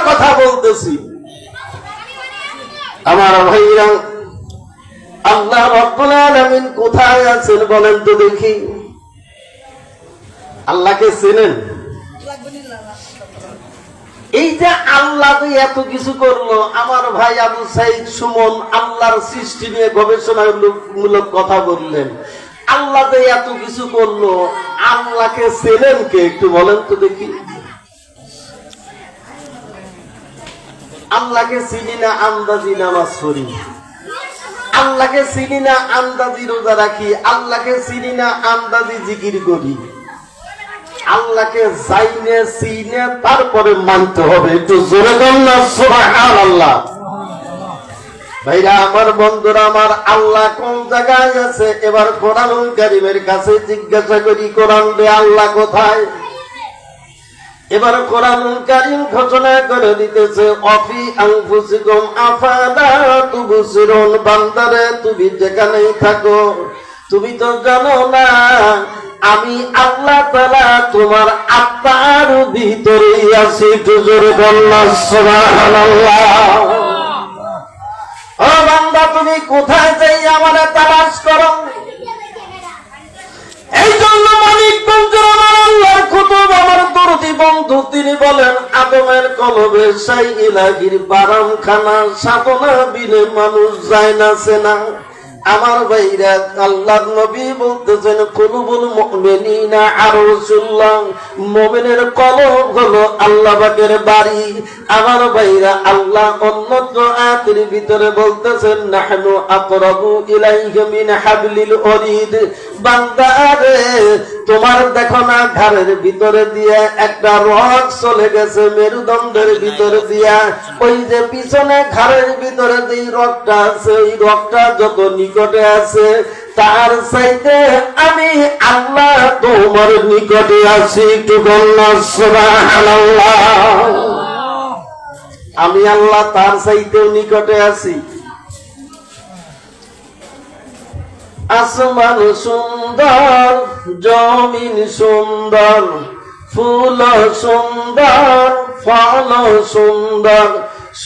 কথা বলতেছি। আমার ভাইরা, আল্লাহ রাব্বুল আলামিন কোথায় আছেন বলেন তো দেখি? আল্লাহকে চেনেন? এই যে আল্লাহ তো এত কিছু করলো, আমার ভাই আবু সাইদ সুমন আল্লাহর সৃষ্টি নিয়ে গবেষণামূলক কথা বললেন। আল্লাহ তো এত কিছু করলো, আল্লাহকে চেনেন কে একটু বলেন তো দেখি? আল্লাহকে চিনি না, আন্দাজি নামাজ পড়ি। আল্লাহকে চিনি না, আন্দাজি রোজা রাখি। আল্লাহকে চিনি না, আন্দাজি জিকির করি। আল্লাহকে জাইনে চিনে তারপরে মানতে হবে। একটু জোরে বলুন সুবহানাল্লাহ। ভাইরা আমার, বন্ধুরা আমার, আল্লাহ কোন জায়গায় আছে? এবার কোরআনুল কারীমের কাছে জিজ্ঞাসা করি, কোরআন দে আল্লাহ কোথায়? এবার কোরআনুল কারীম ঘোষণা করে দিতেছে, অফি আনফুসিকুম আফালা তুবসিরুন। বান্দারে, তুমি যেখানেই থাকো, তুমি তো জানো না আমি আল্লাহ তাআলা তোমার আত্মার ভিতরেই আছি। একটু জোরে বলুন সুবহানাল্লাহ। ও বান্দা, তুমি কোথায় যাই আমারে তালাশ করো? এই জন্য মানিকগঞ্জের আমার আল্লাহর কুতুব, আমার দরদি বন্ধু, তিনি বলেন, আদমের কলবে সাই ইলাহির বারামখানা, সাধনা বিনে মানুষ যায় না সেনা। আমার ভাইরা, আল্লাহর নবী বলতেছেন, কুলুবুল মুমিনিনা আরশুল্লাহ, মুমিনের কলব হলো আল্লাহ পাকের বাড়ি। আমার ভাইরা, আল্লাহ অন্যত্র আয়াতের ভিতরে বলতেছেন, নাহনু আকরাবু ইলাইহি মিন হাবলিল ওয়ারিদ। বান্দা রে, তোমার দেখো না ঘাড়ের ভিতরে দিয়ে একটা রগ চলে গেছে, মেরুদণ্ডের ভিতরে দিয়া। ওই যে পিছনে ঘাড়ের ভিতরে যে রগটা আছে, ওই রগটা যত নিকটে আছে, তার চাইতে আমি আল্লাহ তোমার নিকটে আছি। একটু বলুন সুবহানাল্লাহ। আমি আল্লাহ তার চাইতেও নিকটে আছি। আসমান সুন্দর, জমিন সুন্দর, ফুল সুন্দর, ফল সুন্দর,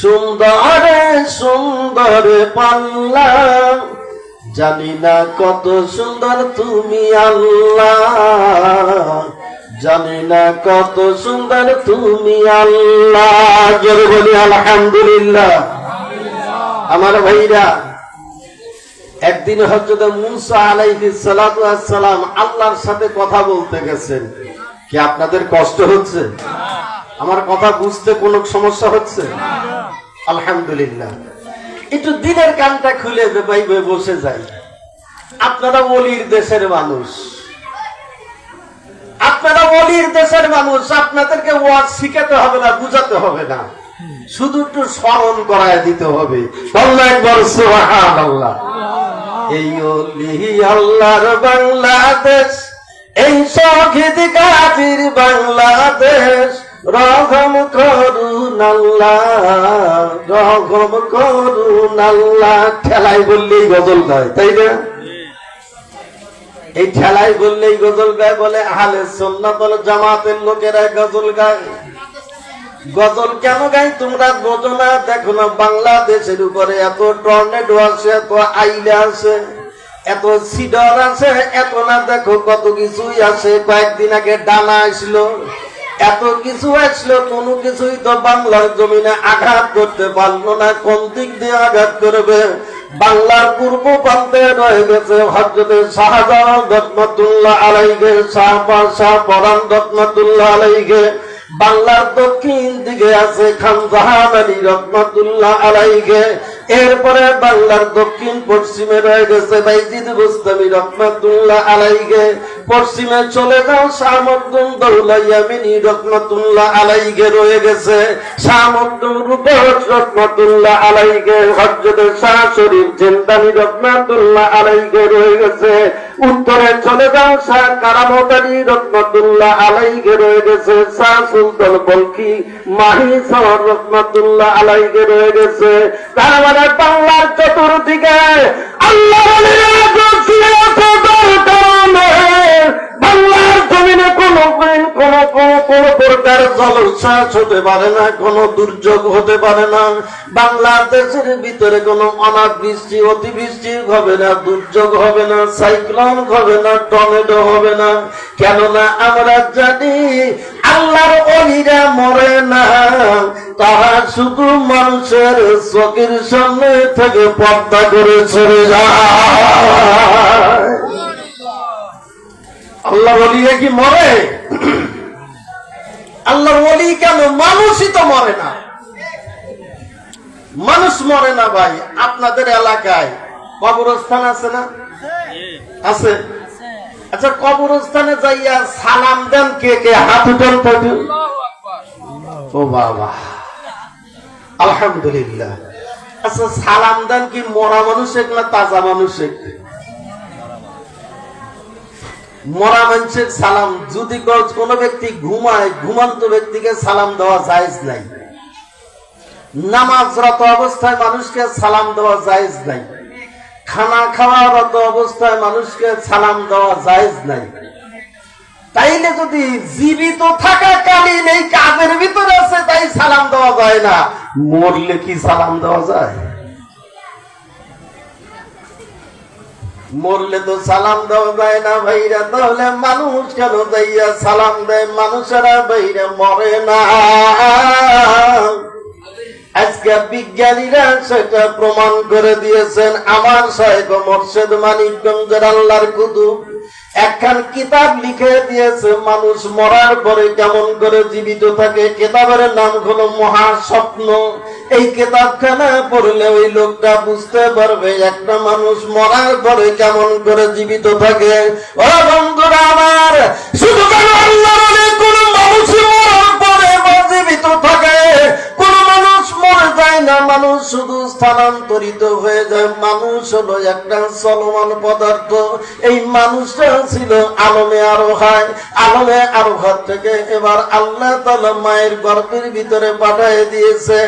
সুন্দরে সুন্দরে পাল্লা। জানি না কত সুন্দর তুমি আল্লাহ, জানি না কত সুন্দর তুমি আল্লাহ। জোরে বলি আলহামদুলিল্লাহ। আমার ভাইরা, একদিন হযরত মূসা আলাইহিস সালাতু ওয়াস সালাম আল্লাহর সাথে কথা বলতে গেছেন। কি আপনাদের কষ্ট হচ্ছে? আমার কথা বুঝতে কোনো সমস্যা হচ্ছে? আলহামদুলিল্লাহ। একটু দিনের কানটা খুলে ভাইবে বসে যাই। আপনারা ওলির দেশের মানুষ, আপনারা ওলির দেশের মানুষ, আপনাদেরকে ওয়াজ শিখাতে হবে না, বুঝাতে হবে না, শুধু একটু স্মরণ করায় দিতে হবে। আল্লাহু আকবার, সুবহানাল্লাহ। এই ওলি আল্লাহর বাংলাদেশ, এই শহীদ গাজীর বাংলাদেশ, রহম করুন আল্লাহ, রহম করুন আল্লাহ। ঠেলাই বললেই গজল গায়, তাই না? এই ঠেলাই বললেই গজল গায় বলে আহলে সুন্নাত ওয়াল জামাতের লোকেরা গজল গায়। গজল কেন গাই তোমরা বোঝো না? দেখো না, বাংলাদেশের উপরে এত টর্নেডো আছে, এত আইলা আছে, এত সিডর আছে, এত না দেখো কত কিছুই আছে। কয়েকদিন আগে ডানা আসলো, এত কিছু আসলো, কোনো কিছুই তো বাংলার জমিনে আঘাত করতে পারলো না। কোন দিক দিয়ে আঘাত করবে? বাংলার পূর্ব প্রান্তে রয়ে গেছে হযরত শাহজালাল রহমাতুল্লাহ আলাইহি, শাহ পরান রহমাতুল্লাহ আলাইহি। বাংলার দক্ষিণ দিকে আছে খান জাহান আলী রহমাতুল্লাহ আলাইহি। এরপরে বাংলার দক্ষিণ পশ্চিমে রয়ে গেছে বাইজিদ বুস্তামি রহমাতুল্লাহ আলাইহি। পশ্চিমে চলে যাও, শাহ মখদুম দৌলা ইয়ামিনী রহমাতুল্লাহ আলাইহি রয়ে গেছে। শাহ মখদুম রূপহর রহমাতুল্লাহ আলাইহি, হযরত শাহ শরীফ জিন্দানি রহমাতুল্লাহ আলাইহি রয়ে গেছে। উত্তরে চলে যাও, শাহ কারামত আলী রহমাতুল্লাহ আলাইহি রয়ে গেছে। শাহ সুলতান বলখি মাহি সাওয়ার রহমাতুল্লাহ আলাইহি রয়ে গেছে। তার মানে বাংলার চতুর্দিকে আল্লাহর বাংলার জমিনে কোন কোন প্রকার জলোচ্ছ্বাস হতে পারে না, কোন দুর্যোগ হতে পারে না। বাংলাদেশের ভিতরে কোনো অনাবৃষ্টি অতিবৃষ্টি হবে না, দুর্যোগ হবে না, সাইক্লোন হবে না, টর্নেডো হবে না। কেননা আমরা জানি আল্লাহর ওলিরা মরে না, তারা শুধু মানুষের চোখের সামনে থেকে পর্দা করে চলে যায়। আল্লাহর ওলিরা কি মরে? আল্লাহর ওলি কেন? মানুষই তো মরে না। মানুষ মরে না ভাই। আপনাদের এলাকায় কবরস্থান আছে না? আছে। আচ্ছা, কবরস্থানে যাইয়া সালাম দেন কে কে? হাত উঠান তো। ও বাবা, আলহামদুলিল্লাহ। আচ্ছা, সালাম দেন কি মরা মানুষের না তাজা মানুষের? মরা মানুষের সালাম। যদি কোন ব্যক্তি ঘুমায়, ঘুমান্ত ব্যক্তিকে সালাম দেওয়া জায়েজ নাই। নামাজরত অবস্থায় মানুষকে সালাম দেওয়া জায়েজ নাই। খানা খাওয়ারত অবস্থায় মানুষকে সালাম দেওয়া জায়েজ নাই। তাইলে যদি জীবিত থাকাকালীন এই কাজের ভিতরে আছে তাই সালাম দেওয়া যায় না, মরলে কি সালাম দেওয়া যায়? মরলে তো সালাম দেওয়া যায় না ভাইরা। তাহলে মানুষ কেন যাইয়া সালাম দেয়? মানুষেরা ভাইরা মরে না। আজকে বিজ্ঞানীরা সেটা প্রমাণ করে দিয়েছেন। আমার শায়েখ মোর্শেদ মানিকগঞ্জের আল্লাহর কুতুব একখান কিতাব লিখে দিয়েছে, মানুষ মরার পরে কেমন করে জীবিত থাকে। কিতাবের নাম হলো মহাস্বপ্ন। এই কিতাবখানা পড়লে ওই লোকটা বুঝতে পারবে একটা মানুষ মরার পরে কেমন করে জীবিত থাকে। ও বন্ধুরা আমার, শুধু কেন আল্লাহর কোন মানুষ মরার পরে জীবিত থাকে? কোন মানুষ মরে যায় না, মানুষ শুধু স্থানান্তরিত হয়ে যায়। মানুষ হলো একটা চলমান পদার্থ। এই মানুষটা ছিল আলমে আরোহায়। আলমে আরোহার থেকে এবার আল্লাহ তাআলা মায়ের গর্ভের ভিতরে পাঠিয়ে দিয়েছে।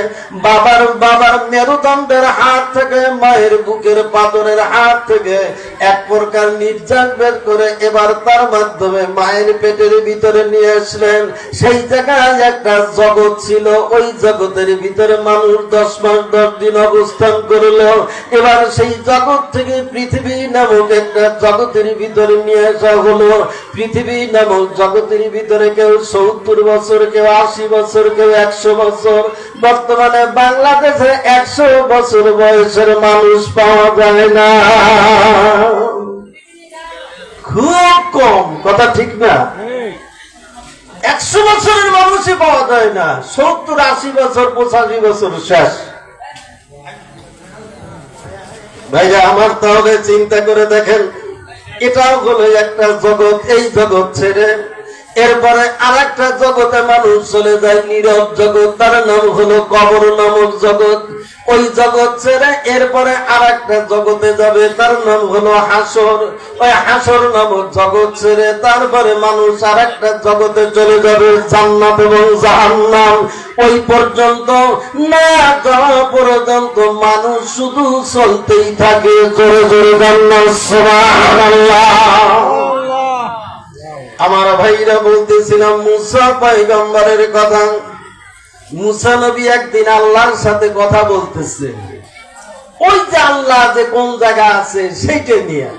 বাবার মেরুদণ্ডের হাত থেকে, মায়ের বুকের পাথরের হাত থেকে এক প্রকার নির্যাস বের করে এবার তার মাধ্যমে মায়ের পেটের ভিতরে নিয়ে আসলেন। সেই জায়গায় একটা জগৎ ছিল, ওই জগতের ভিতরে মানুষ 10 মাস 10 দিন অবস্থান করলো। এবার সেই জগৎ থেকে পৃথিবী নামক একটা জগতের ভিতরে নিয়ে আসা হলো। পৃথিবী নামক জগতের ভিতরে কেউ 70 বছর, কেউ 80 বছর, কেউ 100 বছর। বর্তমানে বাংলাদেশে 100 বছর বয়সের মানুষ পাওয়া যায় না, খুব কম। কথা ঠিক না? 100 বছরের মানুষই পাওয়া যায় না। 70, 80 বছর, 85 বছর শেষ। ভাইরা আমার, তাহলে চিন্তা করে দেখেন, এটাও হলো একটা জগৎ। এই জগৎ ছেড়ে এরপরে আর একটা জগতে মানুষ চলে যায়, নীরব জগৎ। তার নাম হলো কবর নামক জগৎ। ওই জগৎ ছেড়ে এরপরে আর একটা জগতে যাবে, তার নাম হলো হাসর। ওই হাসর নামক জগৎ ছেড়ে তারপরে মানুষ আর একটা জগতে চলে যাবে, জান্নাত এবং জাহান্নাম। ওই পর্যন্ত না যাওয়া পর্যন্ত মানুষ শুধু চলতেই থাকে। জোরে জোরে জান্নাত, সুবহানাল্লাহ। আমার ভাইরা বলতেছিলাম মুসা পয়গম্বরের কথা। মুসা নবী একদিন আল্লাহর সাথে কথা বলতেছে। ওই যে আল্লাহ যে কোন জায়গা আছে সেইটা নিয়ে।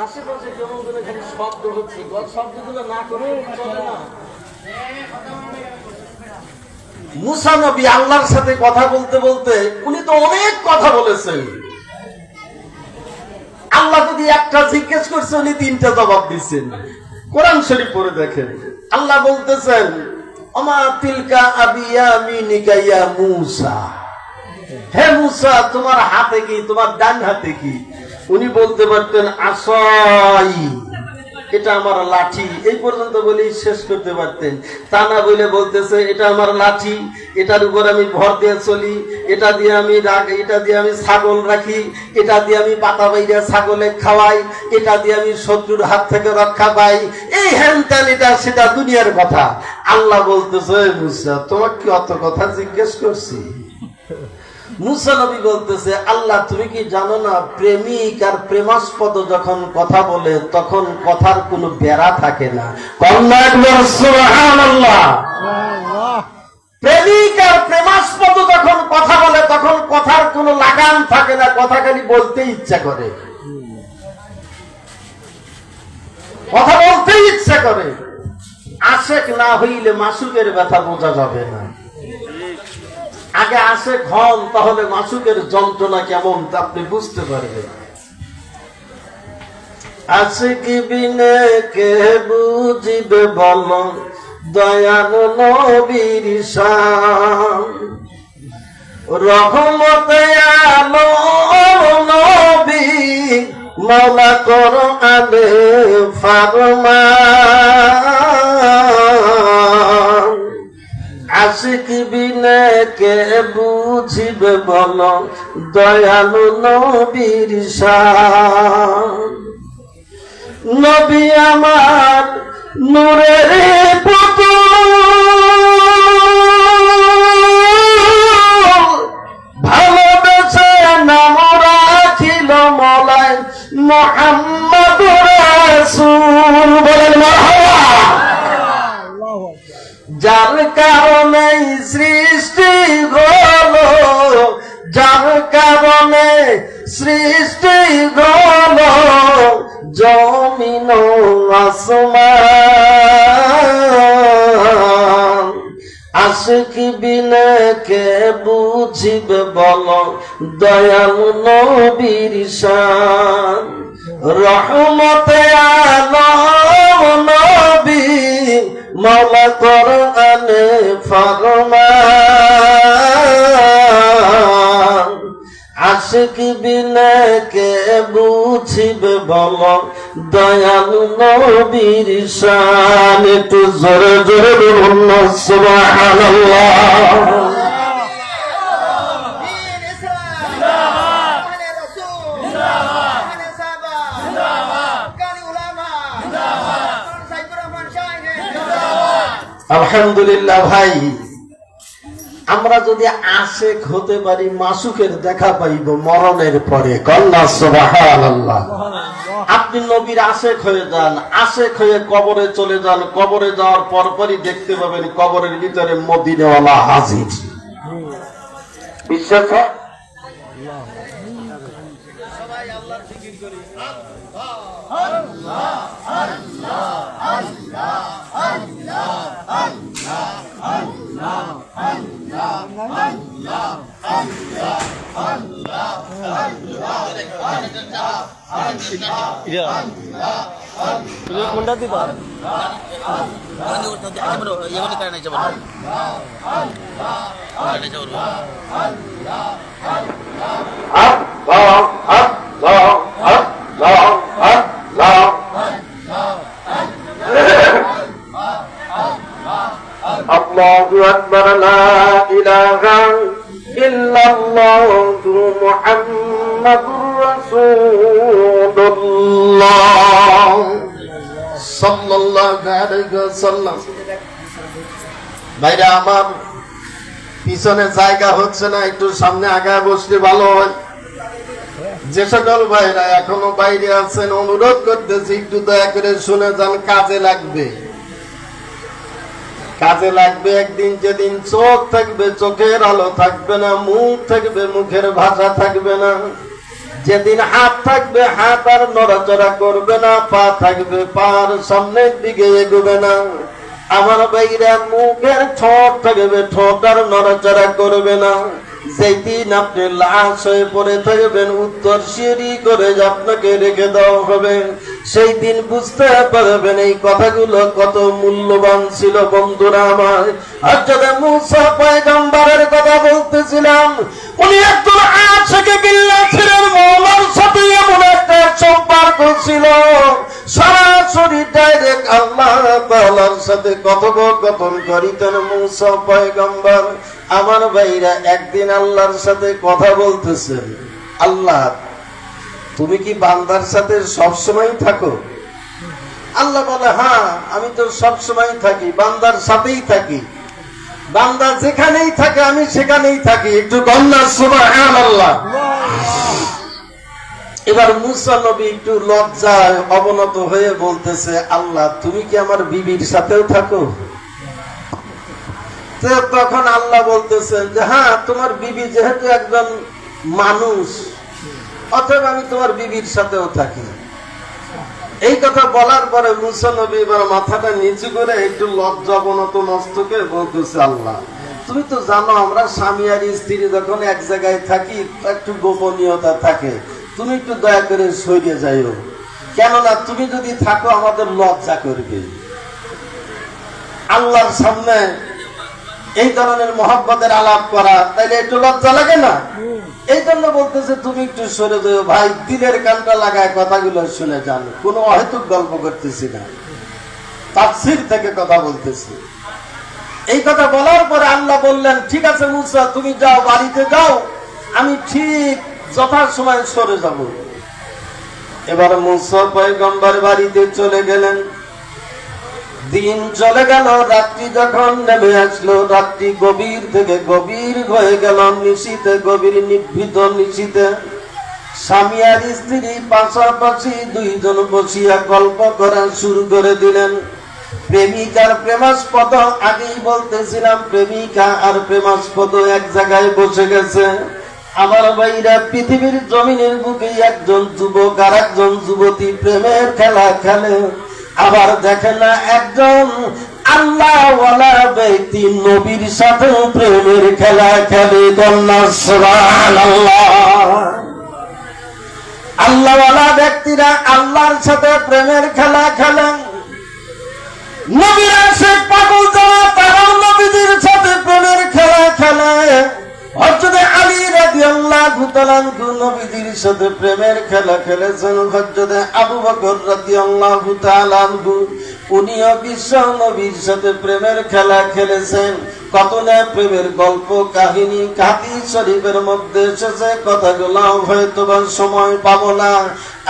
আশেপাশে কেমন করে খালি শব্দ হচ্ছে, শব্দগুলো না করে চলে না। মুসা নবী আল্লাহর সাথে কথা বলতে বলতে উনি তো অনেক কথা বলেছেন। আল্লাহ যদি একটা জিজ্ঞেস করছে উনি 3টা জবাব দিচ্ছেন। কোরআন শরীফ পড়ে দেখেন, আল্লাহ বলতেছেন ওমা তিলকা আবিয়ামিনিকা ইয়া মূসা। হে মূসা, তোমার হাতে কি? তোমার ডান হাতে কি? উনি বলতে পারতেন আসাই, এটা আমার লাঠি। এই পর্যন্ত বলেই শেষ করতে পারতেন। তা না বলে বলতেছে এটা আমার লাঠি, এটার উপর আমি ভর দিয়ে চলি, এটা দিয়ে আমি ছাগল রাখি, এটা দিয়ে আমি পাতা বাইরে ছাগলে খাওয়াই, এটা দিয়ে আমি শত্রুর হাত থেকে রক্ষা পাই। এই হ্যান ত্যান, এটা সেটা দুনিয়ার কথা। আল্লাহ বলতেছে মুসা, তোমাকে কি অত কথা জিজ্ঞেস করছি? মুসা নবী বলতেছে, আল্লাহ তুমি কি জানো না, প্রেমিক আর প্রেমাস্পদ যখন কথা বলে তখন কথার কোনো বেড়া থাকে না। সুবহানাল্লাহ। প্রেমিক আর প্রেমাস্পদ যখন কথা বলে তখন কথার কোনো লাগাম থাকে না, কথা খালি বলতে ইচ্ছা করে, কথা বলতেই ইচ্ছা করে। আশেক না হইলে মাসুকের ব্যথা বোঝা যাবে না। আগে আশেক হন, তাহলে মাসুকের যন্ত্রণা কেমন তা আপনি বুঝতে পারবেন। আশেক বিনে কে বুঝিবে বল দয়াল নবীর শান, রহমতে আলম নবী মাওলা কোরআনে ফরমান। আশিক বিনে কে বুঝিবে বল দয়ালু নবীর শান। নবী আমার নূরের পুতুল, ভালোবেসে নাম রাখিল মওলায় মুহাম্মদ রাসূল। বলেন মারহাবা। যার কারণে সৃষ্টি হলো, যার কারণে সৃষ্টি হলো জমিন আসমান। আশিক বিনে কে বুঝিবে বল দয়াল নবীর শান, রহমতে আলম নবী মাওলা কোরআনে ফরমান। আশিক বিনে কে বুঝিবে বল দয়াল নবীর শান। একটু জোরে জোরে বলুন সুবহানাল্লাহ। আলহামদুলিল্লাহ। ভাই, আমরা যদি আশেক হতে পারি, মাসুকের দেখা পাইব মরণের পরে। কন্যা সুবহানাল্লাহ। আপনি নবীর আশেক হয়ে যান, আশেক হয়ে কবরে চলে যান, কবরে যাওয়ার পরপরই দেখতে পাবেন কবরের ভিতরে মদিনাওয়ালা হাজির। বিশ্বাস হয়? সবাই আল্লাহর জিকির করি। আল্লাহ আল্লাহ আল্লাহ আল্লাহ আল্লাহ আল্লাহ আল্লাহ আল্লাহ আল্লাহ আল্লাহ আল্লাহ কোনটা দিবা? আল্লাহু আকবার, লা ইলাহা ইল্লাল্লাহ মুহাম্মাদুর রাসূলুল্লাহ সাল্লাল্লাহু আলাইহি ওয়াসাল্লাম। ভাইরা আমার, পিছনে জায়গা হচ্ছে না, একটু সামনে আগায় বসলে ভালো হয়। যে সকল ভাইরা এখনো বাইরে আছেন, অনুরোধ করতেছি একটু দয়া করে শুনে যান, কাজে লাগবে, কাজে লাগবে। একদিন যেদিন চোখ থাকবে চোখের আলো থাকবে না, মুখ থাকবে মুখের ভাষা থাকবে না, যেদিন হাত থাকবে হাত আর নড়াচড়া করবে না, পা থাকবে পার সামনের দিকে এগোবে না। আমার ভাইরা, মুখের ঠোঁট থাকবে ঠোঁট আর নড়াচড়া করবে না। যেই দিন আপনি লাশ হয়ে পড়ে থাকবেন, উত্তর সিঁড়ি করে আপনাকে রেখে দেওয়া হবে, সেই দিন বুঝতে পারবেন এই কথাগুলো কত মূল্যবান ছিল। বন্ধুরা আমার, হযরত মূসা পয়গম্বরের কথা বলতেছিলাম। উনি একজন আশিকে বিল্লাহ ছিলেন, মওলার সাথে এমন একটা সম্পর্ক ছিল, সরাসরি ডাইরেক্ট আল্লাহ তাআলার সাথে কথোপকথন করিতেন মূসা পয়গম্বর। আমার ভাইরা, একদিন আল্লাহর সাথে কথা বলতেছেন, আল্লাহ তুমি কি বান্দার সাথে সবসময় থাকো? আল্লাহ বলে, হ্যাঁ আমি তো সবসময় থাকি, বান্দার সাথেই থাকি। বান্দা যেখানেই থাকে আমি সেখানেই থাকি। একটু কন্যা সুবহানাল্লাহ। এবার মুসা নবী একটু লজ্জায় অবনত হয়ে বলতেছে, আল্লাহ তুমি কি আমার বিবির সাথেও থাকো? তখন আল্লাহ বলতেছেন যে হ্যাঁ, তোমার বিবি যেহেতু একজন মানুষ, অতএব আমি তোমার বিবির সাথেও থাকি। এই কথা বলার পরে মুসা নবী এবার মাথাটা নিচু করে একটু লজ্জা অবনত মস্তকে বলতেছে, আল্লাহ তুমি তো জানো আমরা স্বামী আর স্ত্রী যখন এক জায়গায় থাকি একটু গোপনীয়তা থাকে, তুমি একটু দয়া করে সরে যাইও, কেননা তুমি যদি থাকো আমাদের লজ্জা করবে। আল্লাহর সামনে এই ধরনের মহব্বতের আলাপ করা, তাইলে একটু লজ্জা লাগে না? এই জন্য বলতেছে তুমি একটু সরে যাও ভাই, দিলের কানটা লাগায় কথাগুলো শুনে যান, কোনো অহেতুক গল্প করতেছি না, তাফসীর থেকে কথা বলতেছি। এই কথা বলার পরে আল্লাহ বললেন, ঠিক আছে মুসা তুমি যাও, বাড়িতে যাও, আমি ঠিক যথাসময়ে সরে যাব। এবার মুসা পয়গম্বর বাড়িতে চলে গেলেন। দিন চলে গেল, রাত্রি যখন নেমে আসলো, রাত্রি গভীর থেকে গভীর হয়ে গেল, নিশীথে গভীর নিভৃত নিশীথে স্বামী আর স্ত্রী পাশাপাশি দুইজন বসিয়া গল্প করা শুরু করে দিলেন। প্রেমিকার প্রেমাস্পদ, আগেই বলতেছিলাম প্রেমিকা আর প্রেমাস্পদ এক জায়গায় বসে গেছে। আমার ভাইরা, পৃথিবীর জমিনের বুকে একজন যুবক আর একজন যুবতী প্রেমের খেলা খেলে। আবার দেখে না একজন আল্লাহওয়ালা ব্যক্তি নবীর সাথে প্রেমের খেলা খেলে। সুবহানাল্লাহ। আল্লাহওয়ালা ব্যক্তিরা আল্লাহর সাথে প্রেমের খেলা খেলেন, নবীরা সে পাগল যারা তারাও নবীদের সাথে প্রেমের খেলা খেলে। হযরত আলী রাদিয়াল্লাহু তাআলা নবীদের সাথে প্রেমের খেলা খেলেছেন। হযরত আবু বকর রাদিয়াল্লাহু তাআলা উনিও বিশ্ব নবীর সাথে প্রেমের খেলা খেলেছেন। কত না প্রেমের গল্প কাহিনী হাদিস শরীফের মধ্যে এসেছে, কথাগুলো হয়তো বা সময় পাবো না।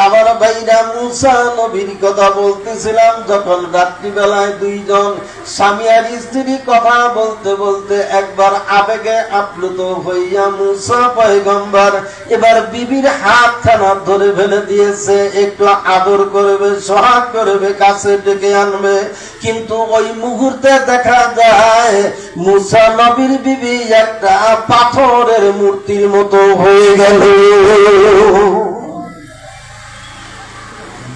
আমার ভাইরা, মুসা নবীর কথা বলতেছিলাম, যখন রাত্রিবেলায় দুইজন স্বামী আর স্ত্রী কথা বলতে বলতে একবার আবেগে আপ্লুত হইয়া মুসা পয়গম্বর এবার বিবির হাতখানা ধরে ফেলে দিয়েছে, একটু আদর করবে, সোহাগ করবে, কাছে ডেকে আনবে। কিন্তু ওই মুহূর্তে দেখা যায় মুসা নবীর বিবি একটা পাথরের মূর্তির মতো হয়ে গেল।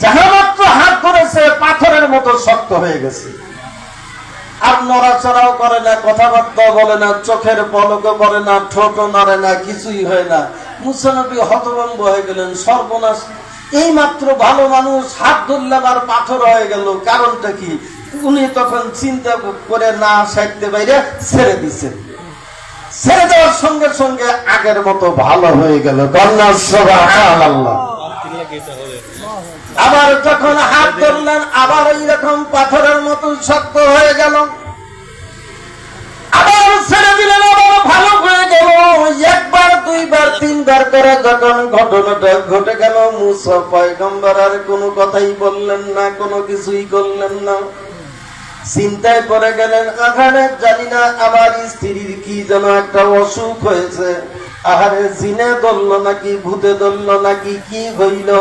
যাহা মাত্র হাত ধরেছে পাথরের মতো শক্ত হয়ে গেছে, আর নড়াচড়াও করে না, কথাবার্তা বলে না, চোখের পলকও করে না, ঠোঁটও নাড়ে না, কিছুই হয় না। মুসা নবী হতভম্ব হয়ে গেলেন, সর্বনাশ, এই মাত্র ভালো মানুষ, হাত ধরলাম আর পাথর হয়ে গেল, কারণটা কি? উনি তখন চিন্তা করে না সাইতে বাইরে ছেড়ে দিচ্ছেন। ছেড়ে দেওয়ার সঙ্গে সঙ্গে আগের মতো ভালো হয়ে গেল। সুবহানাল্লাহ। আবার যখন হাত ধরলেন আবার ওই রকম পাথরের মতো শক্ত হয়ে গেল, আবার ছেড়ে দিলেন, আবার ভালো হয়ে গেল। একবার দুইবার তিনবার করে যখন ঘটনাটা ঘটে গেল, মুসা পয়গম্বর আর কোনো কথাই বললেন না, কোনো কিছুই করলেন না। চিন্তায় পড়ে গেলেন, আহারে জানি না আমার স্ত্রীর কি যেন একটা অসুখ হয়েছে, আহারে জিনে ধরল নাকি, ভূতে ধরল নাকি, কি হইল?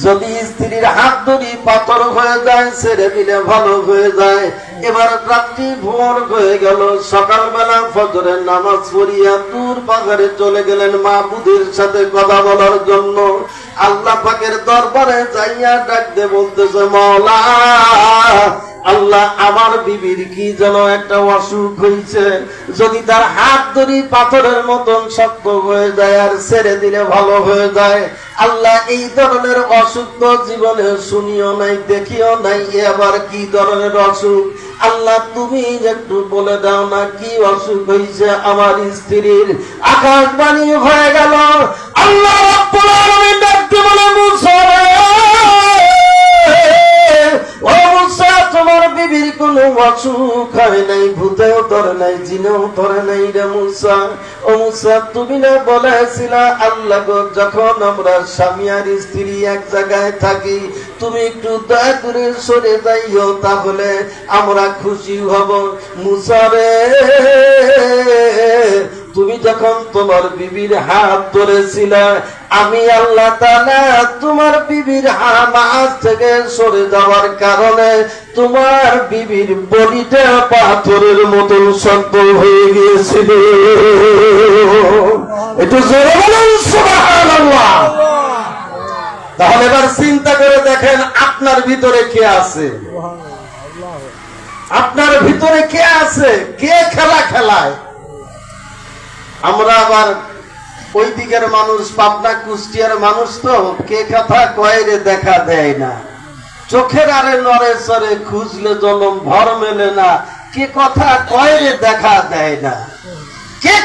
যদি স্ত্রীর হাত ধরি পাথর হয়ে যায়, ছেড়ে দিলে ভালো হয়ে যায়। এবার রাত্রি ভোর হয়ে গেল, সকালবেলা ফজরের নামাজ পড়িয়া দূর পাহাড়ে চলে গেলেন মাহবুদের সাথে কথা বলার জন্য। আল্লাহ পাকের দরবারে যাইয়া ডাকতে বলতেছে, মাওলা আল্লাহ, আমার বিবির কি যেন একটা অসুখ হয়েছে, যদি তার হাত ধরি পাথরের মতন শক্ত হয়ে যায় আর ছেড়ে দিলে ভালো হয়ে যায়। আল্লাহ, এই ধরনের অসুখ তো জীবনে শুনিও নাই, দেখিও নাই, এবার কি ধরনের অসুখ? আল্লাহ তুমি একটু বলে দাও না, কি অসুখ হয়েছে আমার স্ত্রীর? আকাশবাণী হয়ে গেল, আল্লাহ রাব্বুল আলামিন ডাকতে বলে, মুসা ও মুসা, তোমার বিবির কোনো অসুখ হয় নাই, ভূতেও ধরে নাই, জিনেও ধরে নাই রে মুসা। ও মুসা, তুমি না বলেছিলা আল্লাহ গো, যখন আমরা স্বামী আর স্ত্রী এক জায়গায় থাকি তুমি একটু দয়া করে সরে যাইও, তাহলে আমরা খুশি হব। মুসা রে, তুমি যখন তোমার বিবির হাত ধরেছিলে, আমি আল্লাহ তাআলা তোমার বিবির মাঝ থেকে সরে যাওয়ার কারণে তোমার বিবির বলিটা পাথরের মতন শক্ত হয়ে গিয়েছিল। একটু জোরে বলুন সুবহানাল্লাহ। তাহলে এবার চিন্তা করে দেখেন আপনার ভিতরে কে আছে, আপনার ভিতরে কে আছে, কে খেলা খেলায়। আমরা আবার ওই দিকের মানুষ, পাবনা কুষ্টিয়ার মানুষ, তো কে কথা কয়রে দেখা দেয় না, চোখের আরে নড়ে সরে খুঁজলে জনম ভর মেলে না, কে কথা কয়রে দেখা দেয় না। কে